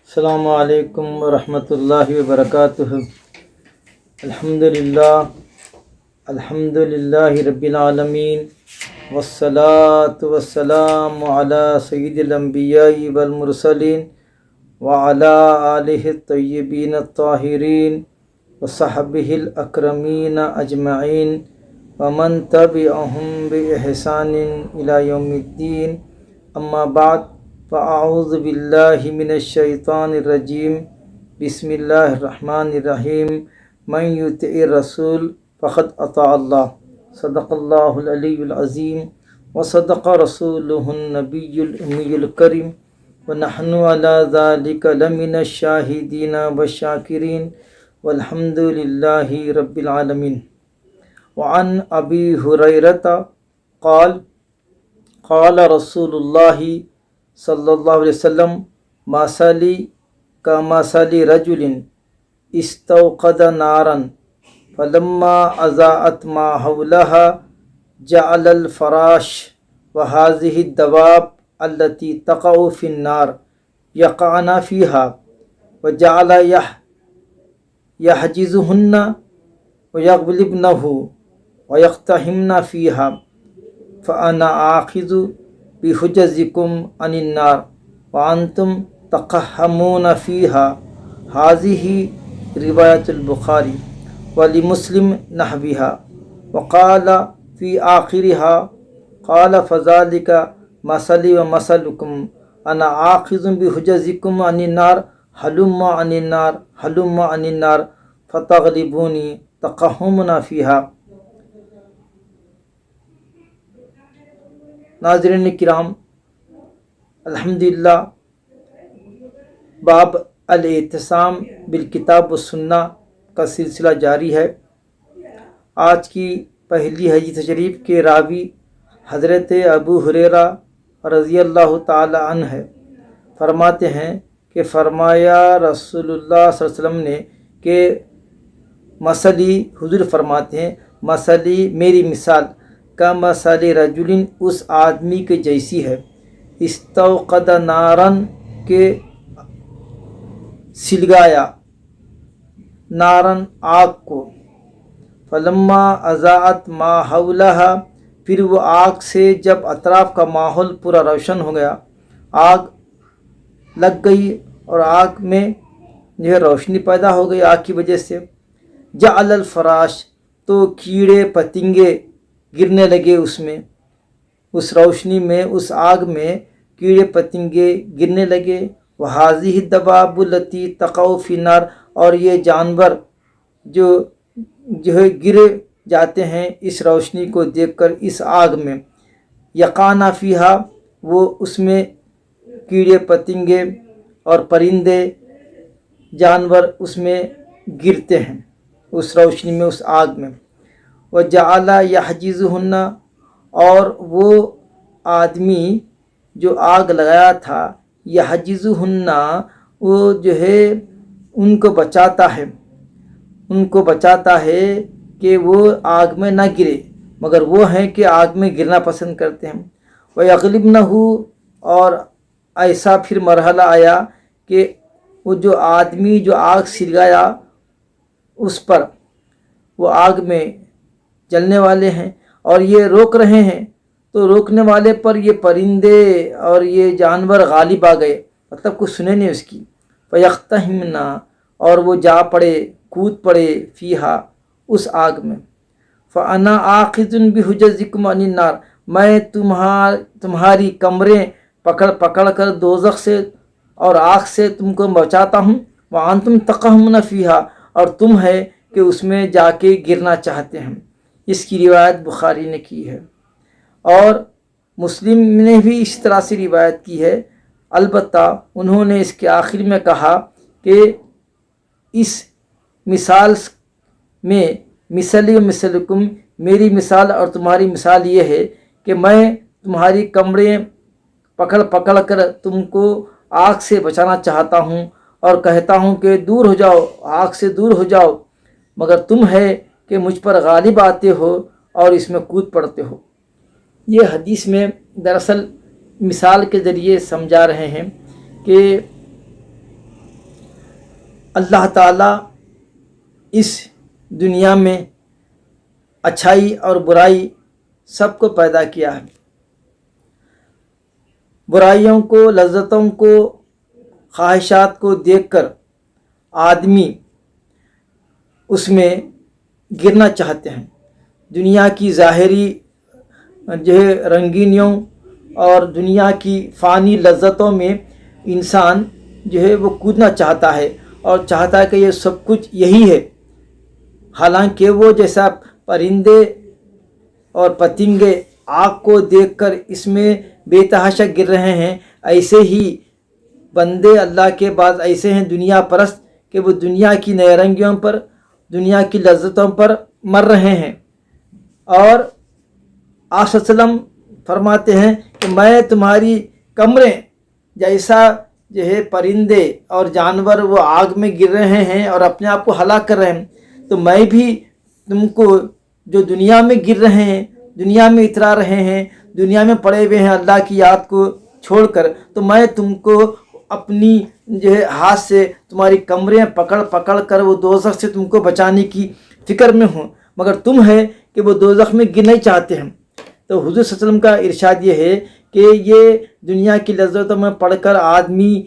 السلام علیکم ورحمۃ اللہ وبرکاتہ۔ الحمد للہ رب العالمین، والصلاة والسلام علی سید الانبیاء والمرسلین وعلی آلہ الطیبین الطاہرین وصحبہ الاکرمین اجمعین ومن تبعہم بإحسان الی یوم الدین، اما بعد، فاعوذ باللہ من الشیطان الرجیم، بسم اللہ الرحمن الرحیم، من یطع الرسول فقد اطاع اللہ، صدق اللہ العلی العظیم وصدق رسولہ النبی الامی الکریم، ونحن علی ذلک لمن الشاہدین والشاکرین، والحمد للہ رب العالمین۔ وعن ابی ہریرہ قال قال رسول اللہ صلی اللہ علیہ وسلم، مثلی کمثل رجل استوقد نارا فلما اضاءت ما حولها جعل الفراش وهذه الدواب التي تقع في النار يقعن فيها وجعل يحجزهن ويغلبنه ويقتحمن فيها فأنا آخذ بحجزكم عن النار وأنتم تقحمون فيها۔ هذه روایت البخاری، ولمسلم نحوها، وقال في آخرها قال فذلك مثلي ومثلكم أنا آخذ بحجزكم عن النار هلم عن النار هلم عن النار فتغلبوني تقحمون فيها۔ ناظرین کرام، الحمدللہ باب الاعتصام بالکتاب والسنہ کا سلسلہ جاری ہے۔ آج کی پہلی حدیث شریف کے راوی حضرت ابو ہریرہ رضی اللہ تعالی عنہ ہے۔ فرماتے ہیں کہ فرمایا رسول اللہ صلی اللہ علیہ وسلم نے کہ مثلی، حضور فرماتے ہیں مثلی، میری مثال، کا مثل رجل، اس آدمی کے جیسی ہے، استوقد نارن، کے سلگایا، نارن، آگ کو، فلما اضاءت ما حولها، پھر وہ آگ سے جب اطراف کا ماحول پورا روشن ہو گیا، آگ لگ گئی اور آگ میں جو ہے روشنی پیدا ہو گئی آگ کی وجہ سے، جعل الفراش، تو کیڑے پتنگے گرنے لگے اس میں، اس روشنی میں، اس آگ میں کیڑے پتنگے گرنے لگے، وَهَذِهِ الدَّوَابُ الَّتِي تَقَعُ فِي النَّارِ، اور یہ جانور جو ہے گر جاتے ہیں اس روشنی کو دیکھ کر اس آگ میں، یقعن فیہا، وہ اس میں کیڑے پتنگے اور پرندے جانور اس میں گرتے ہیں اس روشنی میں، اس آگ میں، وَجَعَلَ يَحْجِزُهُنَّ، اور وہ آدمی جو آگ لگایا تھا، يَحْجِزُهُنَّ، وہ جو ہے ان کو بچاتا ہے کہ وہ آگ میں نہ گرے، مگر وہ ہیں کہ آگ میں گرنا پسند کرتے ہیں، وَيَغْلِبْنَهُ، اور ایسا پھر مرحلہ آیا کہ وہ جو آدمی جو آگ سلگایا اس پر، وہ آگ میں جلنے والے ہیں اور یہ روک رہے ہیں، تو روکنے والے پر یہ پرندے اور یہ جانور غالب آ گئے، مطلب کچھ سنے نہیں اس کی، فَيَقْتَحِمْنَ، اور وہ جا پڑے، کود پڑے، فیہا، اس آگ میں، فَأَنَا آخِذٌ بِحُجَزِكُمْ عَنِ النَّارِ، میں تمہاری کمریں پکڑ کر دوزخ سے اور آگ سے تم کو بچاتا ہوں، وَأَنْتُمْ تَقَحُمُونَ فِيهَا، اور تم ہے کہ اس میں جا کے گرنا چاہتے ہیں۔ اس کی روایت بخاری نے کی ہے، اور مسلم نے بھی اس طرح سے روایت کی ہے، البتہ انہوں نے اس کے آخر میں کہا کہ اس مثال میں مثلی و مثلکم، میری مثال اور تمہاری مثال یہ ہے کہ میں تمہاری کمریں پکڑ کر تم کو آگ سے بچانا چاہتا ہوں اور کہتا ہوں کہ دور ہو جاؤ، آگ سے دور ہو جاؤ، مگر تم ہے کہ مجھ پر غالب آتے ہو اور اس میں کود پڑتے ہو۔ یہ حدیث میں دراصل مثال کے ذریعے سمجھا رہے ہیں کہ اللہ تعالیٰ اس دنیا میں اچھائی اور برائی سب کو پیدا کیا ہے. برائیوں کو، لذتوں کو، خواہشات کو دیکھ کر آدمی اس میں گرنا چاہتے ہیں. دنیا کی ظاہری رنگینیوں اور دنیا کی فانی لذتوں میں انسان وہ کودنا چاہتا ہے اور چاہتا ہے کہ یہ سب کچھ یہی ہے. حالانکہ وہ جیسا پرندے اور پتنگے آگ کو دیکھ کر اس میں بے تحاشا گر رہے ہیں، ایسے ہی بندے اللہ کے بعض ایسے ہیں دنیا پرست کہ وہ دنیا کی نیرنگیوں پر، دنیا کی لذتوں پر مر رہے ہیں. اور آپ صلی اللہ علیہ وسلم فرماتے ہیں کہ میں تمہاری کمریں جیسا پرندے اور جانور وہ آگ میں گر رہے ہیں اور اپنے آپ کو ہلاک کر رہے ہیں، تو میں بھی تم کو جو دنیا میں گر رہے ہیں، دنیا میں اترا رہے ہیں، دنیا میں پڑے ہوئے ہیں اللہ کی یاد کو چھوڑ کر، تو میں تم کو اپنی ہاتھ سے تمہاری کمریں پکڑ پکڑ کر وہ دوزخ سے تم کو بچانے کی فکر میں ہوں، مگر تم ہے کہ وہ دوزخ میں گرنا ہی چاہتے ہیں. تو حضور صلی اللہ علیہ وسلم کا ارشاد یہ ہے کہ یہ دنیا کی لذتوں میں پڑھ کر آدمی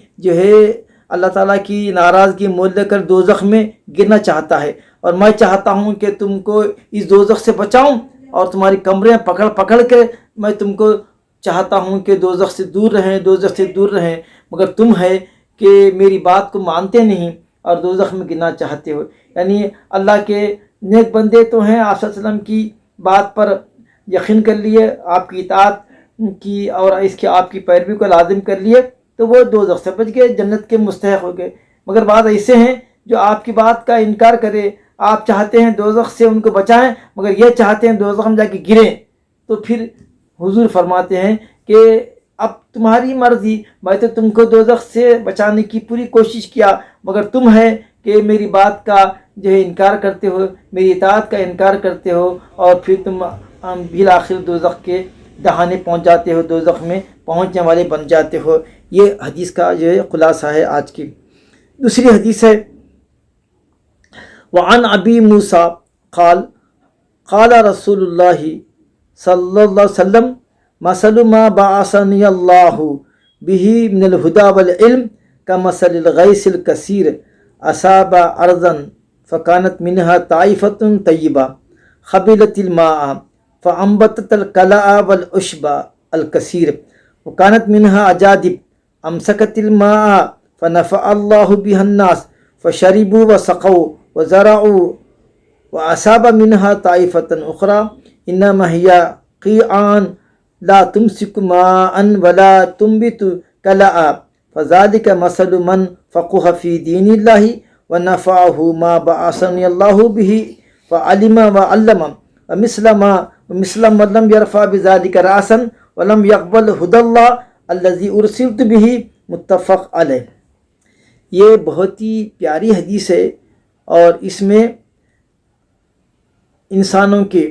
اللہ تعالیٰ کی ناراضگی مول لے کر دوزخ میں گرنا چاہتا ہے، اور میں چاہتا ہوں کہ تم کو اس دوزخ سے بچاؤں اور تمہاری کمریں پکڑ پکڑ کے میں تم کو چاہتا ہوں کہ دوزخ سے دور رہیں، دوزخ سے دور رہیں، مگر تم ہے کہ میری بات کو مانتے نہیں اور دوزخ میں گرنا چاہتے ہو. یعنی اللہ کے نیک بندے تو ہیں، آپ صلی اللہ علیہ وسلم کی بات پر یقین کر لیے، آپ کی اطاعت کی اور اس کی آپ کی پیروی کو لازم کر لیے، تو وہ دوزخ سے بچ گئے، جنت کے مستحق ہو گئے. مگر بعض ایسے ہیں جو آپ کی بات کا انکار کرے، آپ چاہتے ہیں دوزخ سے ان کو بچائیں مگر یہ چاہتے ہیں دوزخ میں جا کے گریں، تو پھر حضور فرماتے ہیں کہ اب تمہاری مرضی، میں تو تم کو دوزخ سے بچانے کی پوری کوشش کیا، مگر تم ہے کہ میری بات کا انکار کرتے ہو، میری اطاعت کا انکار کرتے ہو، اور پھر تم بالآخر دوزخ کے دہانے پہنچ جاتے ہو، دوزخ میں پہنچنے والے بن جاتے ہو. یہ حدیث کا خلاصہ ہے آج کی. دوسری حدیث ہے وعن ابی موسیٰ قال قال رسول اللہ صلی اللہ علیہ وسلم مثل ما بعثنی اللہ بہ من الہدی والعلم کمثل الغیث الکثیر اصاب ارضا فکانت منها طائفۃ طیبہ قبلت الماء فانبتت القلع والعشب الکثیر وکانت منها اجادب امسکت الماء فنفع اللہ بها الناس فشربوا وسقوا وزرعوا واصاب منها طائفة اخرى انما هي قيعان لا تمسك ماء ولا تنبت قلعا فذلك مثل من فقه في دين الله ونفعه ما بعثني الله به فعلم وعلم ومثل من لم يرفع بذلك رأسا ولم يقبل هدى الله الذي ارسلت به متفق علیہ. یہ بہت ہی پیاری حدیث ہے اور اس میں انسانوں کے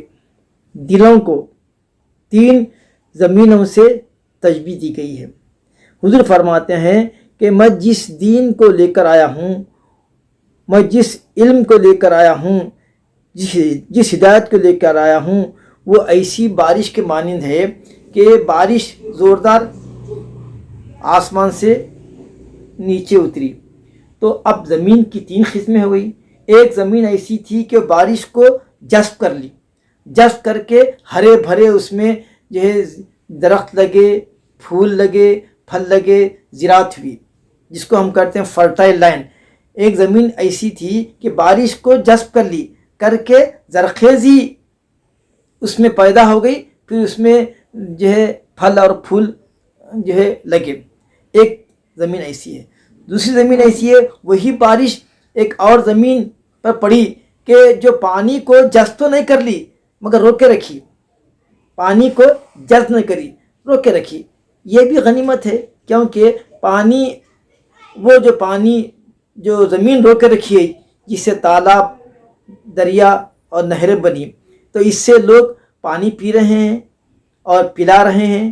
دلوں کو 3 زمینوں سے تشبیہ دی گئی ہے. حضور فرماتے ہیں کہ میں جس دین کو لے کر آیا ہوں، میں جس علم کو لے کر آیا ہوں، جس ہدایت کو لے کر آیا ہوں، وہ ایسی بارش کے مانند ہے کہ بارش زوردار آسمان سے نیچے اتری. تو اب زمین کی 3 قسمیں ہو گئی. ایک زمین ایسی تھی کہ بارش کو جذب کر لی، جذب کر کے ہرے بھرے اس میں درخت لگے، پھول لگے، پھل لگے، زراعت ہوئی، جس کو ہم کہتے ہیں فرٹائل لینڈ. ایک زمین ایسی تھی کہ بارش کو جذب کر لی، کر کے زرخیزی اس میں پیدا ہو گئی، پھر اس میں پھل اور پھول لگے. ایک زمین ایسی ہے. دوسری زمین ایسی ہے، وہی بارش ایک اور زمین پر پڑی کہ جو پانی کو جذب تو نہیں کر لی مگر روک کے رکھی، پانی کو جذب نہیں کری، روک کے رکھی. یہ بھی غنیمت ہے، کیونکہ پانی جو زمین روک کے رکھی ہے، جس سے تالاب، دریا اور نہریں بنی، تو اس سے لوگ پانی پی رہے ہیں اور پلا رہے ہیں،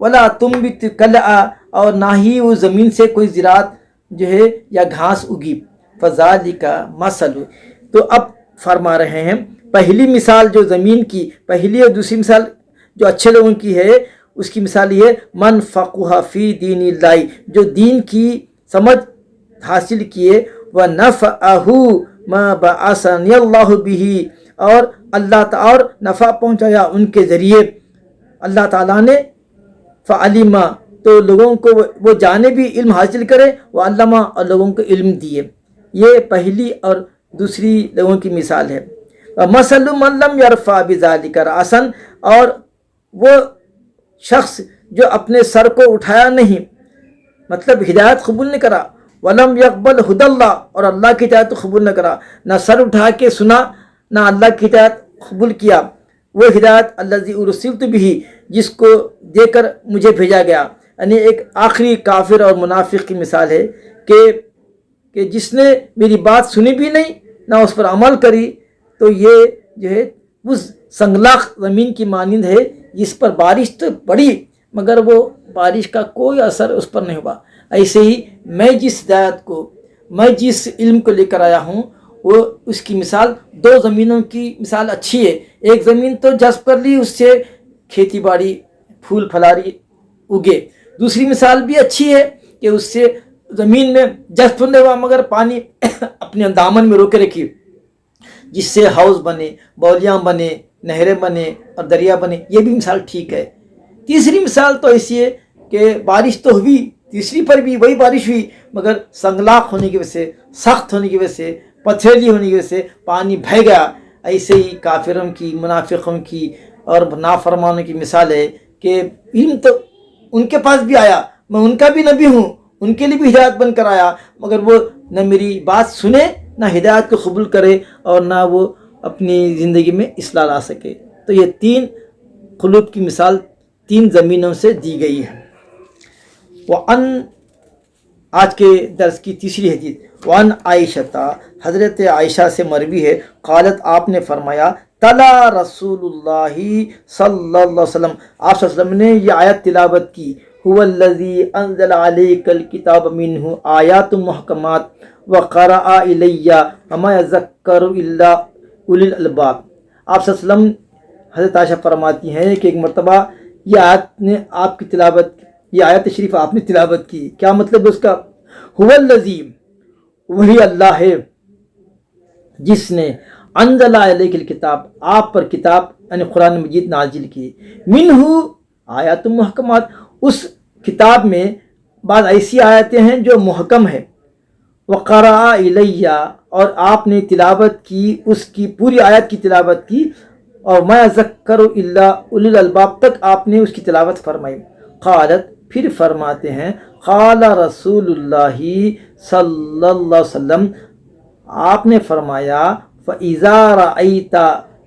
ولا تنبت کلأ، اور نہ ہی وہ زمین سے کوئی زراعت جو ہے یا گھاس اگی، فذالک مثل۔ تو اب فرما رہے ہیں پہلی مثال جو زمین کی پہلی اور دوسری مثال جو اچھے لوگوں کی ہے، اس کی مثال یہ من فقہ فی دین اللہ، جو دین کی سمجھ حاصل کیے، وَنَفَعَهُ مَا بَعَثَنِيَ اللَّهُ بِهِ، اور اللہ تعالی اور نفع پہنچایا ان کے ذریعے اللہ تعالیٰ نے، فعلما، تو لوگوں کو وہ جانے بھی علم حاصل کرے، وہ علامہ، اور لوگوں کو علم دیے۔ یہ پہلی اور دوسری لوگوں کی مثال ہے۔ مثل من لم یرفع بذلک رأسا، اور وہ شخص جو اپنے سر کو اٹھایا نہیں، مطلب ہدایت قبول نہیں کرا، ولم یقبل ہدی اللہ، اور اللہ کی ہدایت قبول نہ کرا، نہ سر اٹھا کے سنا، نہ اللہ کی ہدایت قبول کیا، وہ ہدایت الذی ارسلت بہ، جس کو دے کر مجھے بھیجا گیا۔ یعنی ایک آخری کافر اور منافق کی مثال ہے کہ جس نے میری بات سنی بھی نہیں، نہ اس پر عمل کری، تو یہ جو ہے اس سنگلاخ زمین کی مانند ہے جس پر بارش تو پڑی مگر وہ بارش کا کوئی اثر اس پر نہیں ہوا۔ ایسے ہی میں جس ہدایت کو، میں جس علم کو لے کر آیا ہوں، وہ اس کی مثال دو زمینوں کی مثال اچھی ہے۔ ایک زمین تو جذب کر لی، اس سے کھیتی باڑی پھول پھلاری اگے۔ دوسری مثال بھی اچھی ہے کہ اس سے زمین میں جذب نہیں ہوا مگر پانی اپنے دامن میں روکے رکھی، جس سے حوض بنے، بولیاں بنے، نہریں بنے اور دریا بنے۔ یہ بھی مثال ٹھیک ہے۔ تیسری مثال تو ایسی ہے کہ بارش تو ہوئی، تیسری پر بھی وہی بارش ہوئی مگر سنگلاخ ہونے کی وجہ سے، سخت ہونے کی وجہ سے، پتھریلی ہونے کی وجہ سے پانی بہہ گیا۔ ایسے ہی کافروں کی، منافقوں کی اور نافرمانوں کی مثال ہے کہ علم تو ان کے پاس بھی آیا، میں ان کا بھی نبی ہوں، ان کے لیے بھی ہدایت بن کر آیا، مگر وہ نہ میری بات سنے، نہ ہدایت کو قبول کرے، اور نہ وہ اپنی زندگی میں اصلاح لا سکے۔ تو یہ تین قلوب کی مثال تین زمینوں سے دی گئی ہے۔ وَأَن، آج کے درس کی تیسری حدیث، وَأَن عائشہ، حضرت عائشہ سے مروی ہے، قالت، آپ نے فرمایا، تلا رسول اللہ صلی اللہ علیہ وسلم، آپ صلی اللہ علیہ وسلم نے یہ آیت تلاوت کی، هو الذی انزل علیک الکتاب منہ آیات محکمات وقرأ الی وما یذکر الا اولی الالباب۔ آپ صلی اللہ علیہ وسلم، حضرت عائشہ فرماتی ہیں کہ ایک مرتبہ یہ آیت نے آپ کی تلاوت، یہ آیت شریف آپ نے تلاوت کی۔ کیا مطلب ہے اس کا؟ هو الذی، وہی اللہ ہے جس نے انزل علیک الکتاب، آپ پر کتاب یعنی قرآن مجید نازل کی، منہ آیات محکمات، اس کتاب میں بعض ایسی آیتیں ہیں جو محکم ہے، وقرأ الیہ، اور آپ نے تلاوت کی، اس کی پوری آیت کی تلاوت کی، اور ما یذکر الا اولی الالباب تک آپ نے اس کی تلاوت فرمائی۔ قالت، پھر فرماتے ہیں، قال رسول اللہ صلی اللہ علیہ وسلم، آپ نے فرمایا، فَإِذَا رَأَيْتَ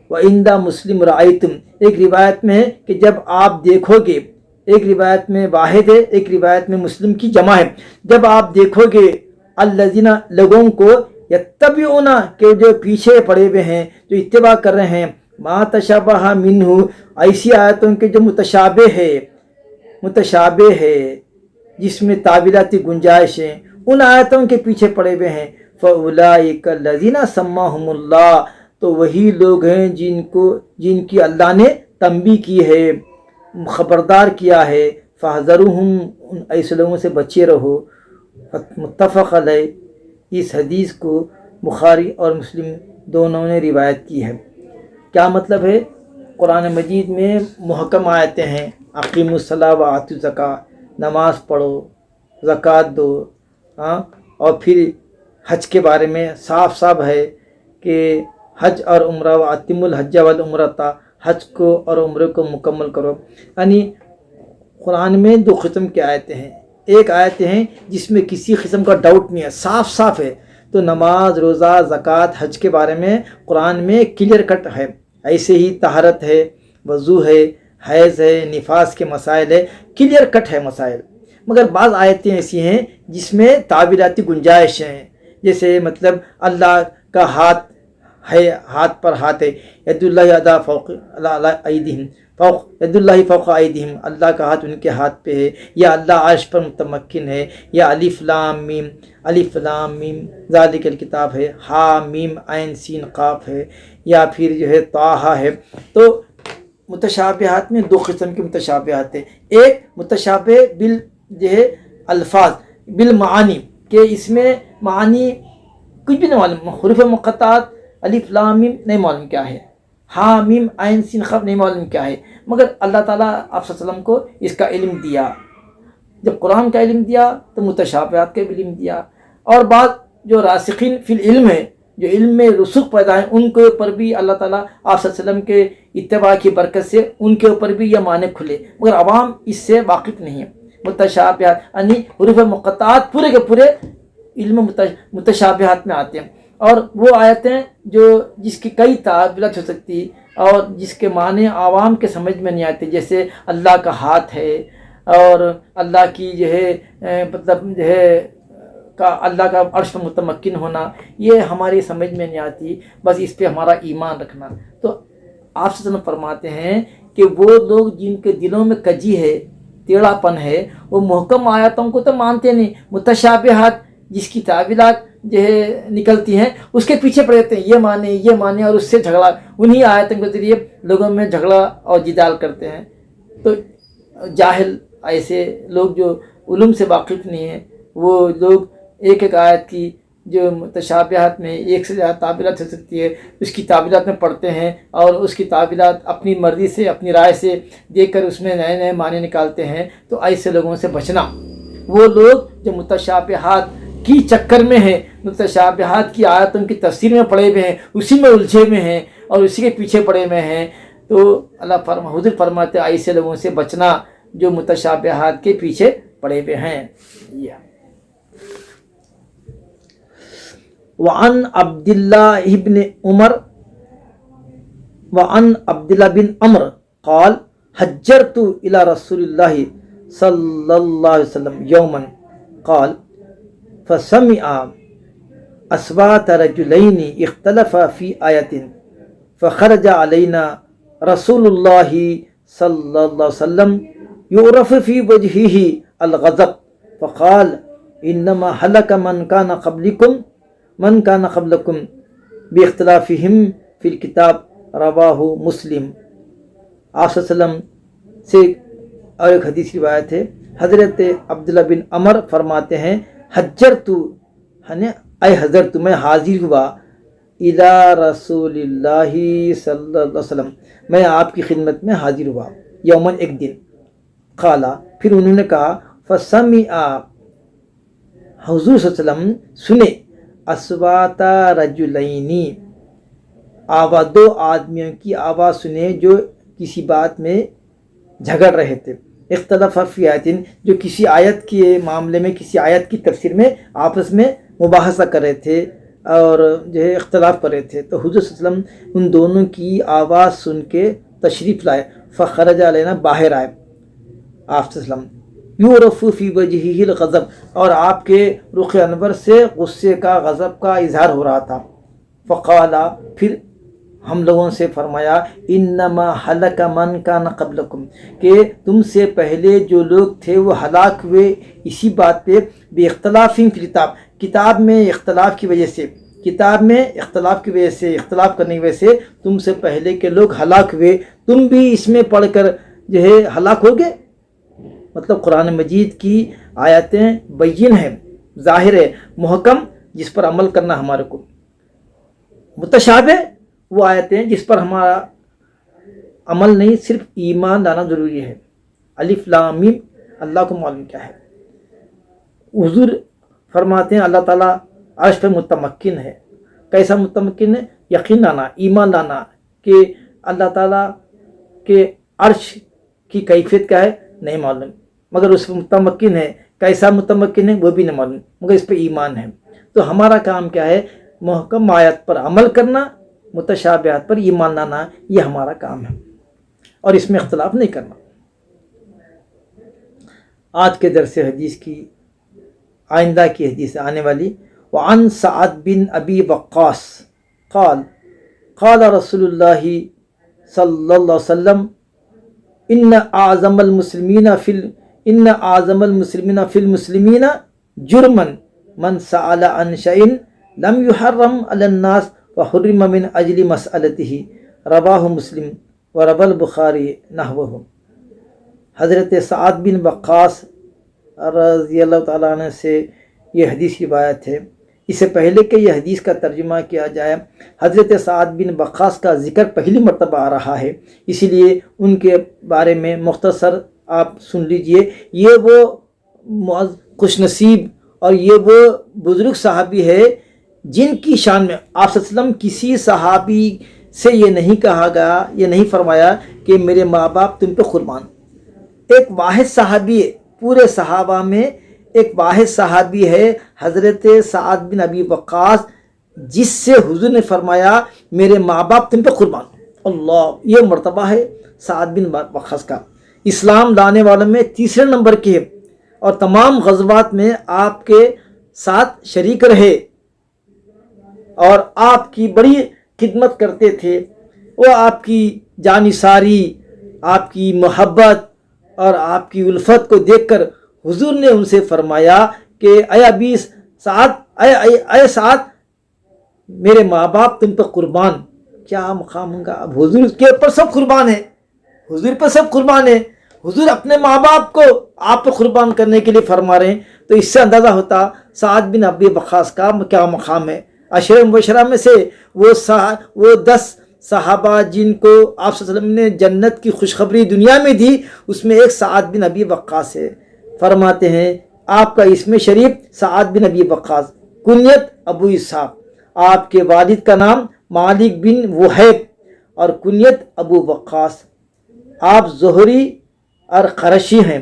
وَعِنْدَ مُسْلِمْ رَأَيْتُمْ، ایک روایت میں ہے کہ جب آپ دیکھو گے، ایک روایت میں واحد ہے، ایک روایت میں مسلم کی جمع ہے، جب آپ دیکھو گے الذین، لوگوں کو، یتبعون، کہ جو پیچھے پڑے ہوئے ہیں، جو اتباع کر رہے ہیں، ما تشابہ منہ، ایسی آیتوں کے جو متشابہ ہے جس میں تعویلاتی گنجائش ہے، ان آیتوں کے پیچھے پڑے ہوئے ہیں، فَأُولَئِكَ الَّذِينَ سَمَّاهُمُ اللَّهُ، تو وہی لوگ ہیں جن کی اللہ نے تنبیہ کی ہے، خبردار کیا ہے، فَاحْذَرُوهُمْ، ان ایسے لوگوں سے بچے رہو۔ متفق علیہ، اس حدیث کو بخاری اور مسلم دونوں نے روایت کی ہے۔ کیا مطلب ہے؟ قرآن مجید میں محکم آیتیں ہیں، اقیموا الصلاۃ وآتوا الزکاۃ، نماز پڑھو، زکوٰۃ دو، اور پھر حج کے بارے میں صاف صاف ہے کہ حج اور عمرہ، واتموا الحج والعمرۃ، حج کو اور عمرے کو مکمل کرو۔ یعنی قرآن میں دو قسم کی آیتیں ہیں، ایک آیتیں ہیں جس میں کسی قسم کا ڈاؤٹ نہیں ہے، صاف صاف ہے، تو نماز، روزہ، زکوٰۃ، حج کے بارے میں قرآن میں کلیئر کٹ ہے۔ ایسے ہی طہارت ہے، وضو ہے، حیض ہے، نفاس کے مسائل ہے، کلیئر کٹ ہے مسائل۔ مگر بعض آیتیں ایسی ہیں جس میں تعبیراتی گنجائش ہیں، جیسے مطلب اللہ کا ہاتھ ہے، ہاتھ پر ہاتھ ہے، ید اللہ یدا فوق ایدیہم، ید اللہ فوق ایدیہم، اللہ کا ہاتھ ان کے ہاتھ پہ ہے، یا اللہ عرش پر متمکن ہے، یا الف لام میم ذالک الکتاب ہے، ہا میم عین سین قاف ہے، یا پھر جو ہے طٰہٰ ہے۔ تو متشابہات میں دو قسم کے متشابہات ہیں، ایک متشابہ بال جو ہے الفاظ بالمعانی، کہ اس میں معانی کچھ بھی نہیں معلوم، حروف مقطعات الف لام میم نہیں معلوم کیا ہے، ہا میم عین سین قاف نہیں معلوم کیا ہے، مگر اللہ تعالیٰ آپ صلی اللہ علیہ وسلم کو اس کا علم دیا۔ جب قرآن کا علم دیا تو متشابہات کا بھی علم دیا، اور بعض جو راسخین فی العلم ہے، جو علم میں رسوخ پیدا ہیں، ان کے اوپر بھی اللہ تعالیٰ آپ صلی اللہ علیہ وسلم کے اتباع کی برکت سے ان کے اوپر بھی یہ معنی کھلے، مگر عوام اس سے واقف نہیں ہے۔ متشابہات یعنی حروف مقطعات پورے کے پورے علم متشابہات میں آتے ہیں، اور وہ آیتیں جو جس کی کئی تعبیرات ہو سکتی اور جس کے معنی عوام کے سمجھ میں نہیں آتے، جیسے اللہ کا ہاتھ ہے، اور اللہ کی جو ہے مطلب جو ہے اللہ کا عرش پر متمکن ہونا، یہ ہماری سمجھ میں نہیں آتی، بس اس پہ ہمارا ایمان رکھنا۔ تو آپ صلی اللہ علیہ وسلم فرماتے ہیں کہ وہ لوگ جن کے دلوں میں کجی ہے، ٹیڑھا پن ہے، وہ محکم آیاتوں کو تو مانتے نہیں، متشابہات جس کی تعویلات جو ہے نکلتی ہیں اس کے پیچھے پڑ جاتے ہیں، یہ مانے اور اس سے جھگڑا، انہی آیاتوں کے ذریعے لوگوں میں جھگڑا اور جدال کرتے ہیں۔ تو جاہل ایسے لوگ جو علوم سے واقف نہیں ہیں، وہ لوگ ایک ایک آیت کی جو متشابہات میں ایک سے زیادہ تعبیرات ہو سکتی ہے، اس کی تعبیرات میں پڑھتے ہیں، اور اس کی تعبیرات اپنی مرضی سے اپنی رائے سے دیکھ کر اس میں نئے نئے معنی نکالتے ہیں۔ تو ایسے لوگوں سے بچنا۔ وہ لوگ جو متشابہات کی چکر میں ہیں، متشابہات کی آیتوں کی تفسیر میں پڑے ہوئے ہیں، اسی میں الجھے ہوئے ہیں اور اسی کے پیچھے پڑے ہوئے ہیں، تو اللہ حضور فرماتے ہیں ایسے لوگوں سے بچنا جو متشابہات کے پیچھے پڑے ہوئے ہیں۔ وعن عبداللہ بن عمر قال حجرت الى رسول اللہ صلی اللہ علیہ وسلم یوما قال فسمع اصوات رجلین اختلفا فی آیت فخرج علینا رسول اللہ صلی اللہ علیہ وسلم یعرف فی وجہہ الغضب فقال انما ہلک من کان قبلکم باختلافہم فی الکتاب رواہ مسلم۔ آپ صلی اللہ علیہ وسلم سے اور ایک حدیث کی روایت ہے، حضرت عبداللہ بن عمر فرماتے ہیں حجرت حضرت میں حاضر ہوا الی رسول اللہ صلی اللہ علیہ وسلم، میں آپ کی خدمت میں حاضر ہوا، یومن ایک دن، قالا پھر انہوں نے کہا فسمع حضور صلی اللہ علیہ وسلم سنے اصوات رجلینی آواز، دو آدمیوں کی آواز سنے جو کسی بات میں جھگڑ رہے تھے، اختلاف فی آیتن جو کسی آیت کے معاملے میں کسی آیت کی تفسیر میں آپس میں مباحثہ کر رہے تھے اور جو ہے اختلاف کر رہے تھے، تو حضور صلی اللہ علیہ وسلم ان دونوں کی آواز سن کے تشریف لائے، فخرج علینا باہر آئے آپ صلی اللہ علیہ وسلم، یعرف فی وجہہ الغضب اور آپ کے رخ انور سے غصے کا غضب کا اظہار ہو رہا تھا، فقال پھر ہم لوگوں سے فرمایا انما ہلک من کان قبلکم کہ تم سے پہلے جو لوگ تھے وہ ہلاک ہوئے اسی بات پہ، بے اختلاف فی کتاب، کتاب میں اختلاف کی وجہ سے، کتاب میں اختلاف کی وجہ سے، اختلاف کرنے کی وجہ سے تم سے پہلے کے لوگ ہلاک ہوئے، تم بھی اس میں پڑھ کر جو ہے ہلاک ہو گئے۔ مطلب قرآن مجید کی آیتیں بین ہیں، ظاہر ہے، محکم، جس پر عمل کرنا ہمارے کو، متشابہ وہ آیتیں جس پر ہمارا عمل نہیں، صرف ایمان لانا ضروری ہے۔ الف لام میم اللہ کو معلوم کیا ہے۔ حضور فرماتے ہیں اللہ تعالیٰ عرش پہ متمکن ہے، کیسا متمکن ہے؟ یقین لانا، ایمان لانا کہ اللہ تعالیٰ کے عرش کی کیفیت کیا ہے نہیں معلوم، مگر اس پہ متمکن ہے، کیسا متمکن ہے وہ بھی نہیں معلوم، مگر اس پہ ایمان ہے۔ تو ہمارا کام کیا ہے؟ محکم آیت پر عمل کرنا، متشابہات پر ایمان لانا، یہ ہمارا کام ہے، اور اس میں اختلاف نہیں کرنا۔ آج کے درس حدیث کی آئندہ کی حدیث آنے والی، وعن سعد بن ابی وقاص قال قال رسول اللہ صلی اللہ علیہ وسلم ان اعظم المسلمین فی المسلمین جرمن من سأل عن شيء لم يحرم على الناس وحرم من اجل مسألته، رواہ مسلم ورب البخاری نحوہ۔ حضرت سعد بن وقاص رضی اللہ تعالیٰ عنہ سے یہ حدیث کی روایت ہے۔ اس سے پہلے کہ یہ حدیث کا ترجمہ کیا جائے، حضرت سعد بن وقاص کا ذکر پہلی مرتبہ آ رہا ہے، اسی لیے ان کے بارے میں مختصر آپ سن لیجئے۔ یہ وہ خوش نصیب اور یہ وہ بزرگ صحابی ہے جن کی شان میں آپ صلی اللہ علیہ وسلم کسی صحابی سے یہ نہیں کہا گیا، یہ نہیں فرمایا کہ میرے ماں باپ تم پہ قربان۔ ایک واحد صحابی ہے، پورے صحابہ میں ایک واحد صحابی ہے حضرت سعد بن ابی وقاص، جس سے حضور نے فرمایا میرے ماں باپ تم پہ قربان۔ اللہ، یہ مرتبہ ہے سعد بن وقاص کا، اسلام لانے والوں میں تیسرے نمبر کے، اور تمام غزوات میں آپ کے ساتھ شریک رہے اور آپ کی بڑی خدمت کرتے تھے۔ وہ آپ کی جانثاری، آپ کی محبت اور آپ کی الفت کو دیکھ کر حضور نے ان سے فرمایا کہ اے ابی سعد، اے سعد، میرے ماں باپ تم پہ قربان۔ کیا مقام ہوگا؟ اب حضور کے اوپر سب قربان ہے، حضور پہ سب قربان ہے، حضور اپنے ماں باپ کو آپ پہ قربان کرنے کے لیے فرما رہے ہیں، تو اس سے اندازہ ہوتا سعد بن ابی وقاص کا کیا مقام ہے۔ عشرہ مبشرہ میں سے وہ 10 صحابہ جن کو آپ صلی اللہ علیہ وسلم نے جنت کی خوشخبری دنیا میں دی، اس میں ایک سعد بن ابی وقاص ہے۔ فرماتے ہیں آپ کا اسم شریف سعد بن ابی وقاص، کنیت ابو اسحاق، آپ کے والد کا نام مالک بن وہیب اور کنیت ابو وقاص، آپ زہری اور قرشی ہیں،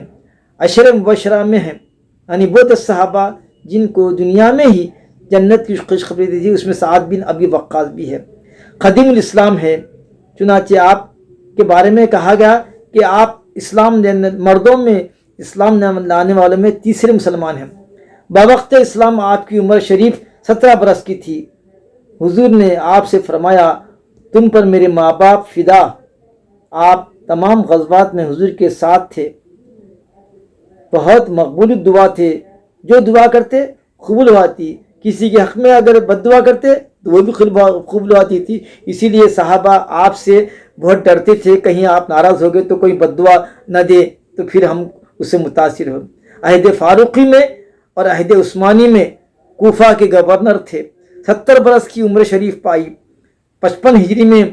عشرہ مبشرہ میں ہیں، یعنی وہ 10 صحابہ جن کو دنیا میں ہی جنت کی خوشخبری دی تھی، اس میں سعد بن ابی وقاص بھی ہے۔ قدیم الاسلام ہے، چنانچہ آپ کے بارے میں کہا گیا کہ آپ اسلام مردوں میں اسلام لانے والوں میں تیسرے مسلمان ہیں۔ بوقت اسلام آپ کی عمر شریف 17 برس کی تھی۔ حضور نے آپ سے فرمایا تم پر میرے ماں باپ فدا۔ آپ تمام غزوات میں حضور کے ساتھ تھے، بہت مقبول دعا تھے، جو دعا کرتے قبول ہوتی، کسی کے حق میں اگر بد دعا کرتے تو وہ بھی قبول ہوتی تھی۔ اسی لیے صحابہ آپ سے بہت ڈرتے تھے، کہیں آپ ناراض ہو گئے تو کوئی بد دعا نہ دے تو پھر ہم اس سے متاثر ہو۔ عہد فاروقی میں اور عہد عثمانی میں کوفہ کے گورنر تھے، 70 برس کی عمر شریف پائی۔ 55 ہجری میں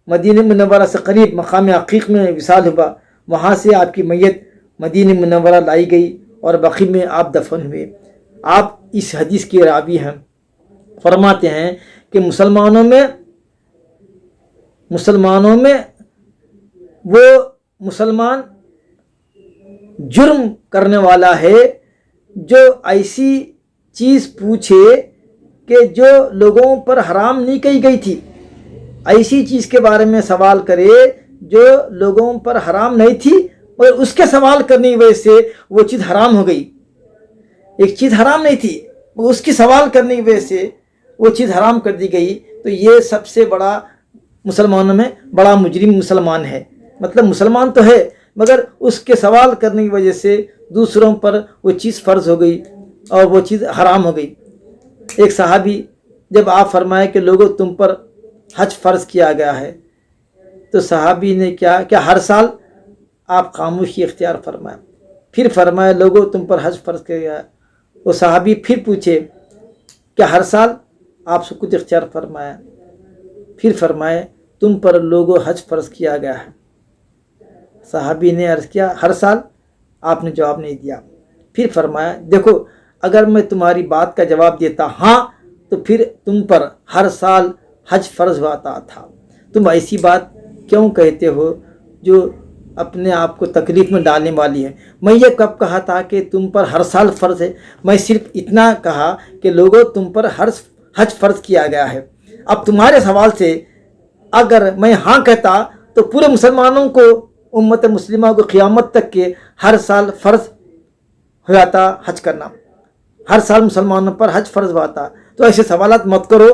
مدینہ منورہ سے قریب مقام عقیق میں وصال ہوا، وہاں سے آپ کی میت مدینہ منورہ لائی گئی اور بقیع میں آپ دفن ہوئے۔ آپ اس حدیث کے راوی ہیں، فرماتے ہیں کہ مسلمانوں میں وہ مسلمان جرم کرنے والا ہے جو ایسی چیز پوچھے کہ جو لوگوں پر حرام نہیں کہی گئی تھی، ایسی چیز کے بارے میں سوال کرے جو لوگوں پر حرام نہیں تھی، اور اس کے سوال کرنے کی وجہ سے وہ چیز حرام ہو گئی۔ ایک چیز حرام نہیں تھی، اس کی سوال کرنے کی وجہ سے وہ چیز حرام کر دی گئی، تو یہ سب سے بڑا مسلمانوں میں بڑا مجرم مسلمان ہے۔ مطلب مسلمان تو ہے مگر اس کے سوال کرنے کی وجہ سے دوسروں پر وہ چیز فرض ہو گئی اور وہ چیز حرام ہو گئی۔ ایک صحابی جب آپ فرمائے کہ لوگوں تم پر حج فرض کیا گیا ہے، تو صحابی نے کیا ہر سال؟ آپ خاموشی اختیار فرمائے، پھر فرمائے لوگوں تم پر حج فرض کیا گیا ہے۔ وہ صحابی پھر پوچھے کیا ہر سال؟ آپ سکوت اختیار فرمایا، پھر فرمائے تم پر لوگوں حج فرض کیا گیا ہے۔ صحابی نے عرض کیا ہر سال؟ آپ نے جواب نہیں دیا، پھر فرمایا دیکھو اگر میں تمہاری بات کا جواب دیتا ہاں تو پھر تم پر ہر سال حج فرض ہوتا تھا، تم ایسی بات کیوں کہتے ہو جو اپنے آپ کو تکلیف میں ڈالنے والی ہے؟ میں یہ کب کہا تھا کہ تم پر ہر سال فرض ہے؟ میں صرف اتنا کہا کہ لوگوں تم پر ہر حج فرض کیا گیا ہے۔ اب تمہارے سوال سے اگر میں ہاں کہتا تو پورے مسلمانوں کو، امت مسلمہ کو قیامت تک کے ہر سال فرض ہو جاتا حج کرنا، ہر سال مسلمانوں پر حج فرض ہوتا۔ تو ایسے سوالات مت کرو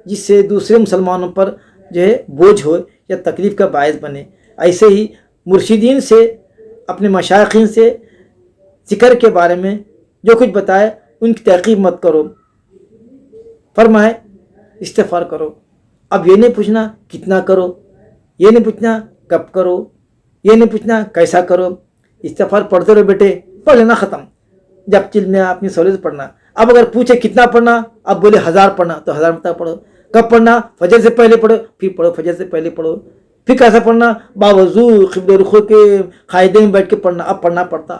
جس سے دوسرے مسلمانوں پر جو ہے بوجھ ہو یا تکلیف کا باعث بنے۔ ایسے ہی مرشدین سے اپنے مشائخین سے ذکر کے بارے میں جو کچھ بتائے ان کی تحقیق مت کرو، فرمائے استغفار کرو۔ اب یہ نہیں پوچھنا کتنا کرو، یہ نہیں پوچھنا کب کرو، یہ نہیں پوچھنا کیسا کرو۔ استغفار پڑھتے رہو بیٹے، پڑھ لینا ختم، جب چل میں اپنی سہولت سے پڑھنا۔ اب اگر پوچھے کتنا پڑھنا، اب بولے 1000 پڑھنا تو 1000 مرتبہ پڑھو۔ کب پڑھنا؟ فجر سے پہلے پڑھو، پھر پڑھو فجر سے پہلے پڑھو۔ پھر کیسا پڑھنا؟ باوضو قبلہ رخو کے قاعدے میں بیٹھ کے پڑھنا۔ اب پڑھنا پڑتا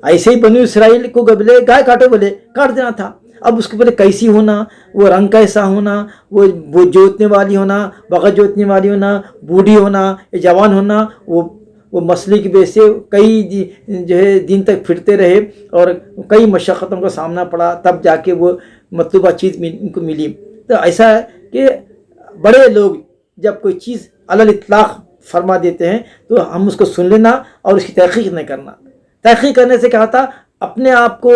ایسے ہی بنی اسرائیل کو بولے گائے کاٹو، بولے کاٹ دینا تھا۔ اب اس کے بولے کیسی ہونا، وہ رنگ کیسا ہونا، وہ جوتنے والی ہونا، بغیر جوتنے والی ہونا، بوڑھی ہونا یا جوان ہونا، وہ مسئلے کی وجہ سے کئی جو ہے دن تک پھرتے رہے اور کئی مشقتوں کا سامنا پڑا، تب جا کے وہ مطلوبہ چیز ان کو ملی۔ تو ایسا ہے کہ بڑے لوگ جب کوئی چیز علی الاطلاق فرما دیتے ہیں تو ہم اس کو سن لینا اور اس کی تحقیق نہیں کرنا۔ تحقیق کرنے سے کیا ہوتا، اپنے آپ کو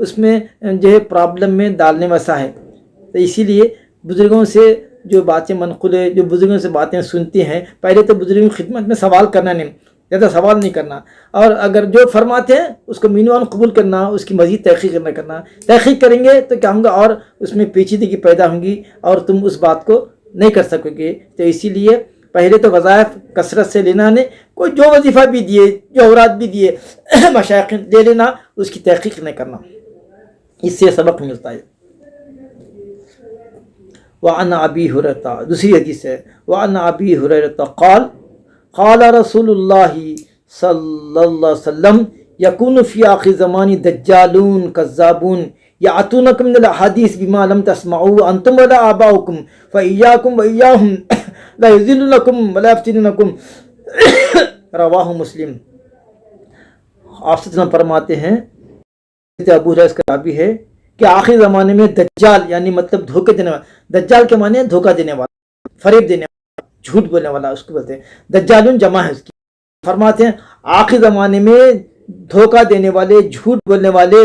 اس میں جو ہے پرابلم میں ڈالنے ویسا ہے۔ تو اسی لیے بزرگوں سے جو باتیں منقول ہے، جو بزرگوں سے باتیں سنتے ہیں، پہلے تو بزرگوں کی خدمت میں سوال کرنا نہیں، زیادہ سوال نہیں کرنا، اور اگر جو فرماتے ہیں اس کو مینوان قبول کرنا، اس کی مزید تحقیق نہ کرنا۔ تحقیق کریں گے تو کیا ہوں گا، اور اس میں پیچیدگی پیدا ہوں گی اور تم اس بات کو نہیں کر سکو گے۔ تو اسی لیے پہلے تو وظائف کثرت سے لینا نہیں، کوئی جو وظیفہ بھی دیے، جو اوراد بھی دیے مشائخ لے لینا، اس کی تحقیق نہیں کرنا، اس سے سبق ملتا ہے۔ وعن ابی ہریرہ، دوسری حدیث ہے، وعن ابی ہریرہ قال قال رسول اللہ صلی اللہ علیہ وسلم یکون فی آخر زمان دجالون کذابون یأتونکم من الحدیث بما لم تسمعوا انتم ولا آباؤکم فإیاکم وإیاہم لا یضلونکم ولا یفتنونکم، رواہ مسلم۔ آپ سے فرماتے ہیں، ابو ہریرہ کا راوی ہے کہ آخری زمانے میں دجال یعنی مطلب دھوکے دینے والا، دجال کے معنی دھوکہ دینے والا، فریب دینے والا، جھوٹ بولنے والا، اس کو بولتے ہیں دجالون، جمع ہے اس کی۔ فرماتے ہیں آخری زمانے میں دھوکہ دینے والے، جھوٹ بولنے والے،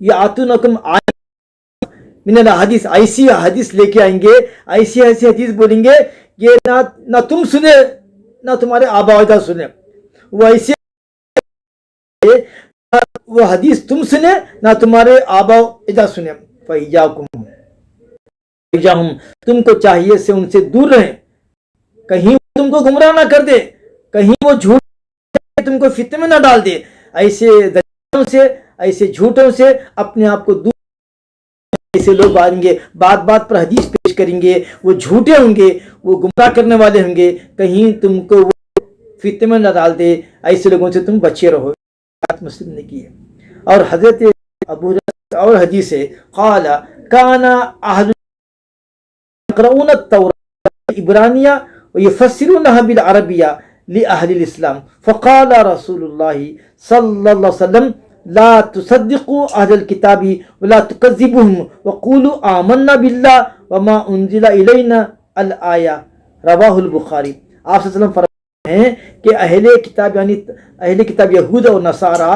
یاتونکم من الحدیث، ایسی حدیث لے کے آئیں گے، ایسی حدیث بولیں گے کہ نہ تم سنے نہ تمہارے آبا و اجداد سنے، وہ ایسے وہ حدیث تم سنے نہ تمہارے آبا و اجداد سنے۔ فإیاکم، تم کو چاہیے سے ان سے دور رہیں، کہیں تم کو گمراہ نہ کر دے، کہیں وہ جھوٹ تم کو فتنے میں نہ ڈال دے۔ ایسے دجالوں سے، ایسے جھوٹوں سے اپنے آپ کو دور۔ ایسے لوگ آئیں گے، بات بات پر حدیث پیش کریں گے، وہ جھوٹے ہوں گے، وہ گمراہ کرنے والے ہوں گے، کہیں تم کو وہ فتنے میں نہ ڈال دے۔ ایسے لوگوں سے تم بچے رہو۔ مسلم نے کی ہے۔ اور حضرت ابو ہریرہ اور حدیث ہے، قال کان اہل يقرؤون التوراة عبرانية ويفسرونها بالعربية لأهل الإسلام فقال رسول الله صلى الله عليه وسلم لا تصدقوا أهل الكتاب ولا تكذبوهم وقولوا آمنا بالله وما أنزل إلينا الآية، رواہ البخاری۔ آپ صلی اللہ علیہ وسلم فرماتے ہیں کہ اہل کتاب یعنی اہل کتاب یہود اور نصارہ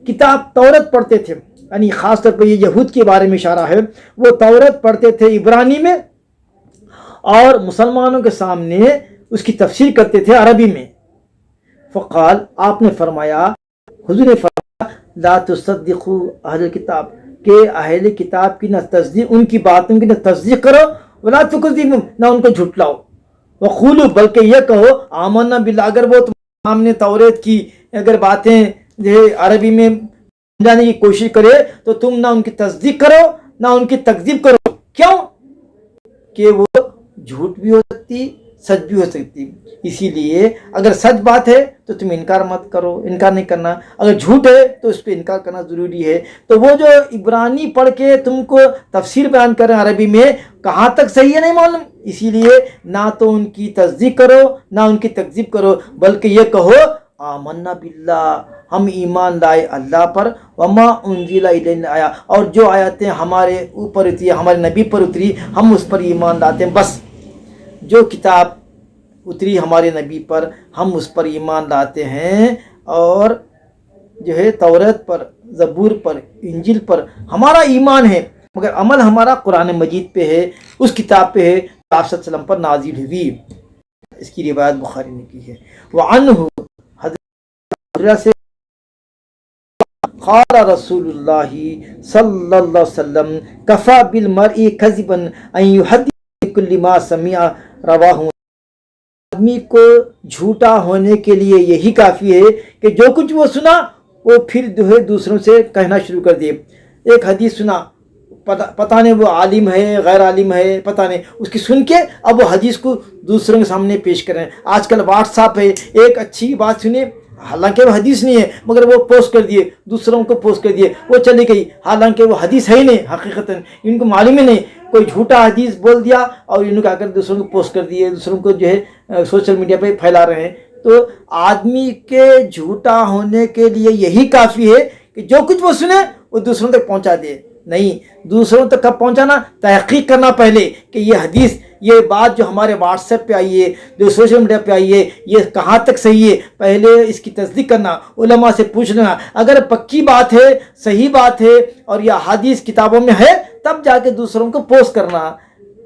کتاب تورات پڑھتے تھے، یعنی خاص طور پر یہ یہود کے بارے میں اشارہ ہے، وہ تورات پڑھتے تھے عبرانی میں اور مسلمانوں کے سامنے اس کی تفسیر کرتے تھے عربی میں۔ فقال، آپ نے فرمایا، حضور نے فرمایا، لا تصدقوا اہل الکتاب، کہ اہل کتاب کی نہ تصدیق، ان کی باتوں کی نہ تصدیق کرو، ولا تکذبوا، نہ ان کو جھٹلاؤ، وقولوا، بلکہ یہ کہو، آمنا باللہ، اگر وہ تمہارے سامنے توریت کی اگر باتیں عربی میں سمجھانے کی کوشش کرے تو تم نہ ان کی تصدیق کرو نہ ان کی تکذیب کرو۔ کیوں؟ کہ وہ جھوٹ بھی ہو سکتی، سچ بھی ہو سکتی۔ اسی لیے اگر سچ بات ہے تو تم انکار مت کرو، انکار نہیں کرنا، اگر جھوٹ ہے تو اس پہ انکار کرنا ضروری ہے۔ تو وہ جو عبرانی پڑھ کے تم کو تفسیر بیان کر رہے ہیں عربی میں، کہاں تک صحیح ہے نہیں معلوم، اسی لیے نہ تو ان کی تصدیق کرو نہ ان کی تکذیب کرو، بلکہ یہ کہو آمنا باللہ، ہم ایمان لائے اللہ پر، وما انزل الینا آیا، اور جو آیتیں ہمارے اوپر اتری، ہمارے نبی پر اتری، ہم اس پر ایمان لاتے ہیں۔ بس جو کتاب اتری ہمارے نبی پر ہم اس پر ایمان لاتے ہیں، اور جو ہے تورات پر، زبور پر، انجیل پر ہمارا ایمان ہے، مگر عمل ہمارا قرآن مجید پہ ہے، اس کتاب پہ ہے آپ صلی اللہ علیہ وسلم پر نازل ہوئی۔ اس کی روایت بخاری نے کی ہے۔ وعنہ، ہریرہ سے قال رسول اللہ صلی اللہ علیہ وسلم کفا بالمرء کذبا ان یحدث بکل ما سمع رواہ، آدمی کو جھوٹا ہونے کے لیے یہی کافی ہے کہ جو کچھ وہ سنا وہ پھر دوسروں سے کہنا شروع کر دیے۔ ایک حدیث سنا، پتہ نہیں وہ عالم ہے غیر عالم ہے پتہ نہیں، اس کی سن کے اب وہ حدیث کو دوسروں کے سامنے پیش کریں۔ آج کل واٹس ایپ ہے، ایک اچھی بات سنے حالانکہ وہ حدیث نہیں ہے مگر وہ پوسٹ کر دیے، دوسروں کو پوسٹ کر دیے، وہ چلی گئی حالانکہ وہ حدیث ہے ہی نہیں، حقیقتاً ان کو معلوم ہی نہیں، کوئی جھوٹا حدیث بول دیا اور ان کو آ کر دوسروں کو پوسٹ کر دیے، دوسروں کو جو ہے سوشل میڈیا پہ پھیلا رہے ہیں۔ تو آدمی کے جھوٹا ہونے کے لیے یہی کافی ہے کہ جو کچھ وہ سنے وہ دوسروں تک پہنچا دے۔ نہیں، دوسروں تک کب پہنچانا؟ تحقیق کرنا پہلے کہ یہ حدیث، یہ بات جو ہمارے واٹس ایپ پہ آئی ہے، جو سوشل میڈیا پہ آئی ہے، یہ کہاں تک صحیح ہے، پہلے اس کی تصدیق کرنا، علماء سے پوچھ لینا، اگر پکی بات ہے، صحیح بات ہے اور یہ حدیث کتابوں میں ہے تب جا کے دوسروں کو پوسٹ کرنا۔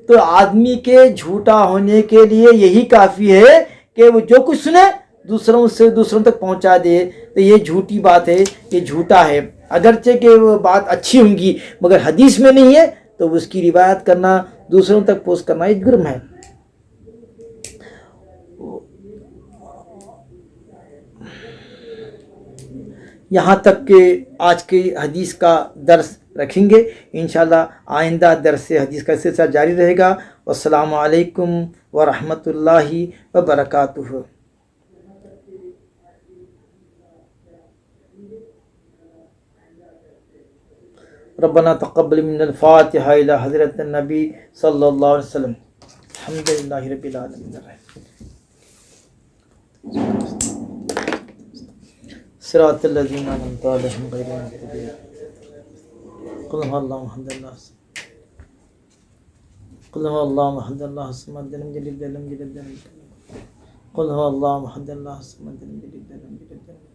تو آدمی کے جھوٹا ہونے کے لیے یہی کافی ہے کہ وہ جو کچھ سنے دوسروں تک پہنچا دے۔ تو یہ جھوٹی بات ہے، یہ جھوٹا ہے، اگرچہ کہ وہ بات اچھی ہوں گی مگر حدیث میں نہیں ہے تو اس کی روایت کرنا، دوسروں تک پوسٹ کرنا ایک جرم ہے۔ یہاں تک کہ آج کی حدیث کا درس رکھیں گے، انشاءاللہ آئندہ درس حدیث کا سلسلہ جاری رہے گا۔ والسلام علیکم ورحمۃ اللہ وبرکاتہ۔ ربنا تقبل من الفاتحہ الی حضرت النبی صلی اللہ علیہ وسلم۔ الحمدللہ رب العالمین صراط الذین انعمت علیہم غیر المغضوب علیہم قل هو اللہ احد قل هو اللہ احد اللہ الصمد لم یلد ولم یولد ولم یکن له قل هو اللہ احد اللہ الصمد لم یلد ولم یولد ولم یکن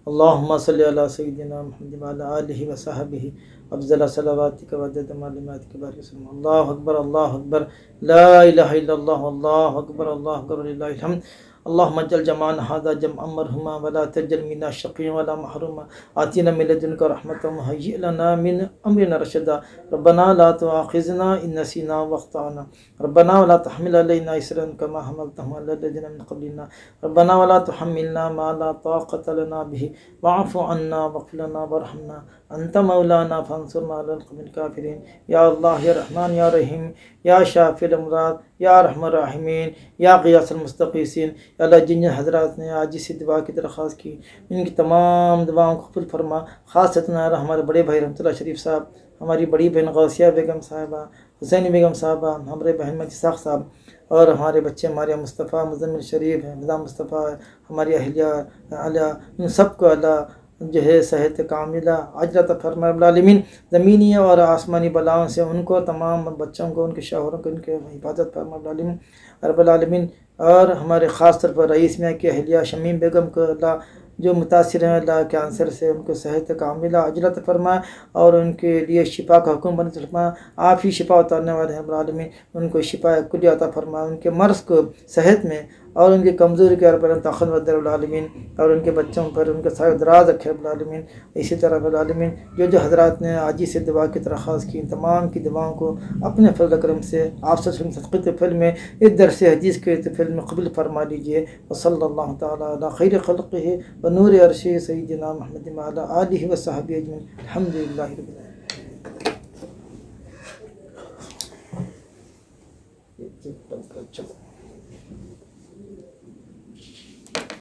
اللہم صلی علی سیدنا محمد وعلی آلہ وصحبہ افضل صلواتک وعدد معلوماتک بارک وسلم۔ اللہ اکبر، اللہ اکبر، لا الہ الا اللہ، اللہ اکبر، اللہ اکبر وللہ الحمد۔ اللہم اجعل جمعنا ھذا جمعا مرحوما ولا تجعل منا شقیا ولا محروما، آتنا من لدنک رحمۃ وہیئ لنا من امرنا رشدا، ربنا لا تؤاخذنا ان نسینا واخطأنا، ربنا ولا تحمل علینا اصرا کما حملته على الذین من قبلنا، ربنا ولا تحملنا ما لا طاقة لنا به واعف عنا واغفر لنا وارحمنا انت مولانا فانصرنا على القوم الكافرین۔ یا اللہ، یا رحمان، یا رحیم، یا شافی الامراض، یا ارحم الراحمین، یا غیاث المستغیثین۔ یا اللہ، جن جن حضرات نے آج سے دعا کی درخواست کی ان کی تمام دعاؤں کو قبول فرما، خاصتاً ہمارے بڑے بھائی رحمۃ اللہ شریف صاحب، ہماری بڑی بہن غوثیہ بیگم صاحبہ، حسینی بیگم صاحبہ، ہمارے بہن مجید اسحاق صاحب، اور ہمارے بچے ماریہ مصطفیٰ، مزمل شریف ہیں، نظام مصطفیٰ، ہماری اہلیہ علیہ، ان سب کو اللہ جو ہے صحت کاملہ عاجلہ عطا فرمائے رب العالمین۔ زمینی اور آسمانی بلاؤں سے ان کو، تمام بچوں کو، ان کے شوہروں کو، ان کے حفاظت فرمائے رب العالمین رب العالمین۔ اور ہمارے خاص طور پر رئیس میاں کی اہلیہ شمیم بیگم کو اللہ جو متاثر ہیں اللہ کینسر سے، ان کو صحت کاملہ عاجلہ عطا فرمائے اور ان کے لیے شفا کا حکم بن فرمائے۔ آپ ہی شفا اتارنے والے ہیں رب العالمین، ان کو شفا کلیہ عطا فرمائے، ان کے مرض کو صحت میں اور ان کی کمزوری کے پر طاقت ود رب العالمین، اور ان کے بچوں پر ان کا سایہ دراز رکھے رب العالمین۔ اسی طرح رب العالمین جو حضرات نے آجی سے دعا کی درخواست کی، تمام کی دعاؤں کو اپنے فضل و کرم سے آپ سے صدقۃ فلم میں اس درس حدیث کے فلم میں قبول فرما لیجیے۔ وصلی اللہ تعالیٰ علی خیر خلقہ و نور عرشہ سیدنا محمد وعلی آلہ وصحبہ اجمعین، الحمد للہ رب العالمین۔